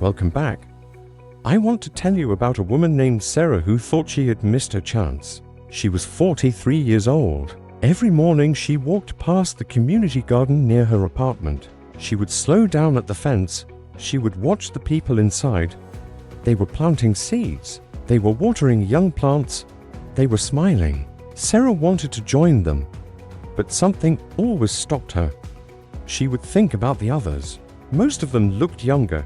welcome back. I want to tell you about a woman named Sarah who thought she had missed her chance. She was 43 years old. Every morning she walked past the community garden near her apartment. She would slow down at the fence. She would watch the people inside. They were planting seeds. They were watering young plants. They were smiling. Sarah wanted to join them, but something always stopped her. She would think about the others. Most of them looked younger.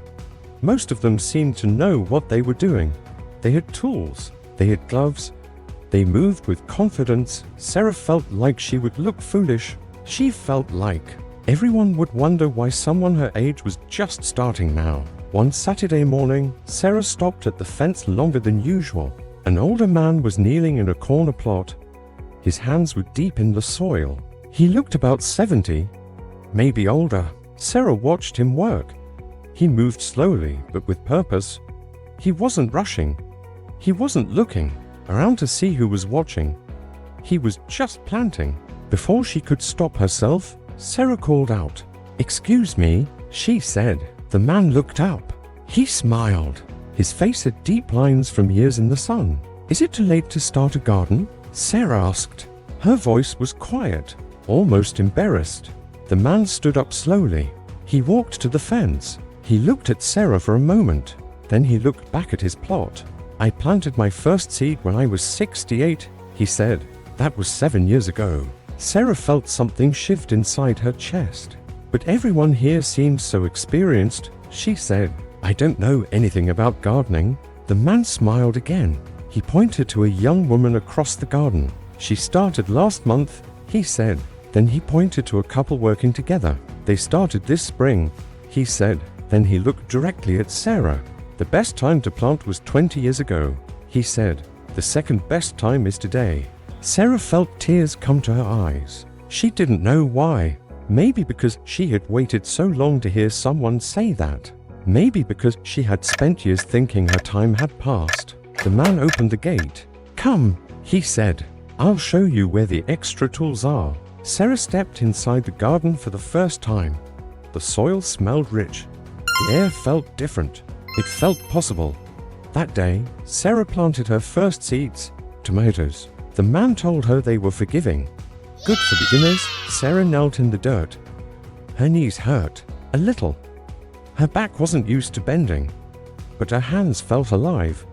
Most of them seemed to know what they were doing. They had tools. They had gloves. They moved with confidence. Sarah felt like she would look foolish. She felt like everyone would wonder why someone her age was just starting now. One Saturday morning, Sarah stopped at the fence longer than usual. An older man was kneeling in a corner plot. His hands were deep in the soil. He looked about 70, maybe older. Sarah watched him work. He moved slowly, but with purpose. He wasn't rushing. He wasn't looking around to see who was watching. He was just planting. Before she could stop herself, Sarah called out, "Excuse me," she said. The man looked up. He smiled. His face had deep lines from years in the sun. "Is it too late to start a garden?" Sarah asked. Her voice was quiet, almost embarrassed. The man stood up slowly. He walked to the fence. He looked at Sarah for a moment. Then he looked back at his plot. "I planted my first seed when I was 68, he said. That was 7 years ago. Sarah felt something shift inside her chest. "But everyone here seems so experienced," she said. "I don't know anything about gardening." The man smiled again. He pointed to a young woman across the garden. "She started last month," he said. Then he pointed to a couple working together. "They started this spring," he said. Then he looked directly at Sarah. "The best time to plant was 20 years ago," he said. "The second best time is today." Sarah felt tears come to her eyes. She didn't know why. Maybe because she had waited so long to hear someone say that. Maybe because she had spent years thinking her time had passed. The man opened the gate. "Come," he said. "I'll show you where the extra tools are." Sarah stepped inside the garden for the first time. The soil smelled rich. The air felt different. It felt possible. That day, Sarah planted her first seeds, tomatoes. The man told her they were forgiving. Good for beginners. Sarah knelt in the dirt. Her knees hurt, a little. Her back wasn't used to bending, but her hands felt alive.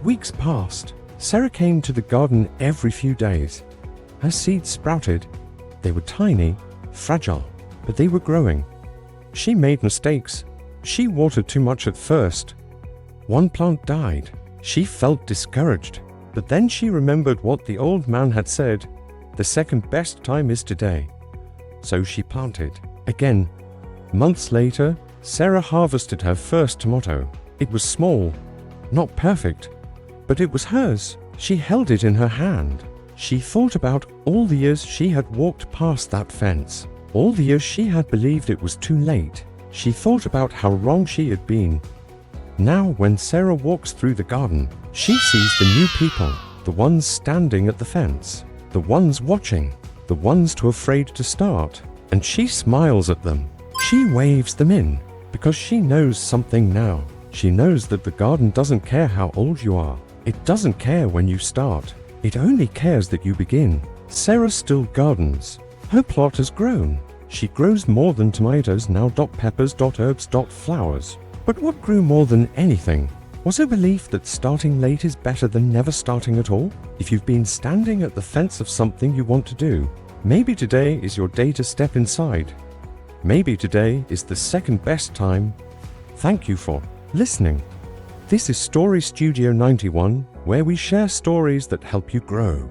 Weeks passed. Sarah came to the garden every few days. Her seeds sprouted. They were tiny, fragile, but they were growing. She made mistakes. She watered too much at first. One plant died. She felt discouraged, but then she remembered what the old man had said. The second best time is today. So she planted again. Months later, Sarah harvested her first tomato. It was small, not perfect, but it was hers. She held it in her hand. She thought about all the years she had walked past that fence, all the years she had believed it was too late. She thought about how wrong she had been. Now, when Sarah walks through the garden, she sees the new people, the ones standing at the fence, the ones watching, the ones too afraid to start, and she smiles at them. She waves them in, because she knows something now. She knows that the garden doesn't care how old you are. It doesn't care when you start. It only cares that you begin. Sarah still gardens. Her plot has grown. She grows more than tomatoes now. Peppers, herbs, flowers. But what grew more than anything was her belief that starting late is better than never starting at all. If you've been standing at the fence of something you want to do, maybe today is your day to step inside. Maybe today is the second best time. Thank you for listening. This is Story Studio 91, where we share stories that help you grow.